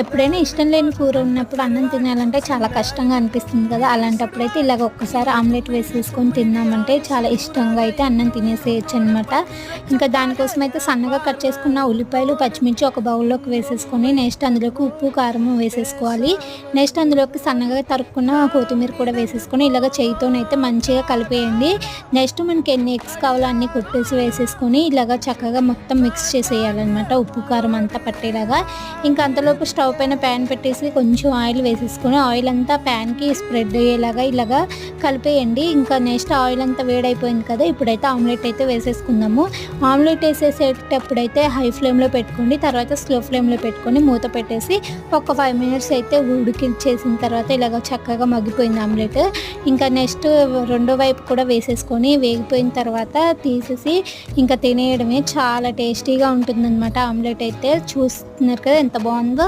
ఎప్పుడైనా ఇష్టం లేని కూర ఉన్నప్పుడు అన్నం తినాలంటే చాలా కష్టంగా అనిపిస్తుంది కదా, అలాంటప్పుడైతే ఇలాగ ఒక్కసారి ఆమ్లెట్ వేసేసుకొని తిన్నామంటే చాలా ఇష్టంగా అయితే అన్నం తినేసేయచ్చు అనమాట. ఇంకా దానికోసం అయితే సన్నగా కట్ చేసుకున్న ఉల్లిపాయలు, పచ్చిమిర్చి ఒక బౌల్లోకి వేసేసుకొని నెక్స్ట్ అందులోకి ఉప్పు, కారం వేసేసుకోవాలి. నెక్స్ట్ అందులోకి సన్నగా తరుక్కున్న కొత్తిమీర కూడా వేసేసుకొని ఇలాగ చేయితోనైతే మంచిగా కలిపేయండి. నెక్స్ట్ మనకి ఎన్ని ఎగ్స్ కావాలో అన్ని కొట్టేసి వేసేసుకొని ఇలాగ చక్కగా మొత్తం మిక్స్ చేసేయాలన్నమాట, ఉప్పు కారం అంతా పట్టేలాగా. ఇంకా అంతలోపు స్టవ్ పైన ప్యాన్ పెట్టేసి కొంచెం ఆయిల్ వేసేసుకొని ఆయిల్ అంతా ప్యాన్కి స్ప్రెడ్ అయ్యేలాగా ఇలాగా కలిపేయండి. ఇంకా నెక్స్ట్ ఆయిల్ అంతా వేడైపోయింది కదా, ఇప్పుడైతే ఆమ్లెట్ అయితే వేసేసుకుందాము. ఆమ్లెట్ వేసేసేటప్పుడైతే హై ఫ్లేమ్లో పెట్టుకోండి, తర్వాత స్లో ఫ్లేమ్లో పెట్టుకొని మూత పెట్టేసి ఒక 5 మినిట్స్ అయితే ఉడికించేసిన తర్వాత ఇలాగ చక్కగా మగ్గిపోయింది ఆమ్లెట్. ఇంకా నెక్స్ట్ రెండో వైపు కూడా వేసేసుకొని వేగిపోయిన తర్వాత తీసేసి ఇంకా తినేయడమే. చాలా టేస్టీగా ఉంటుందన్నమాట ఆమ్లెట్ అయితే. చూస్తున్నారు కదా ఎంత బాగుందో.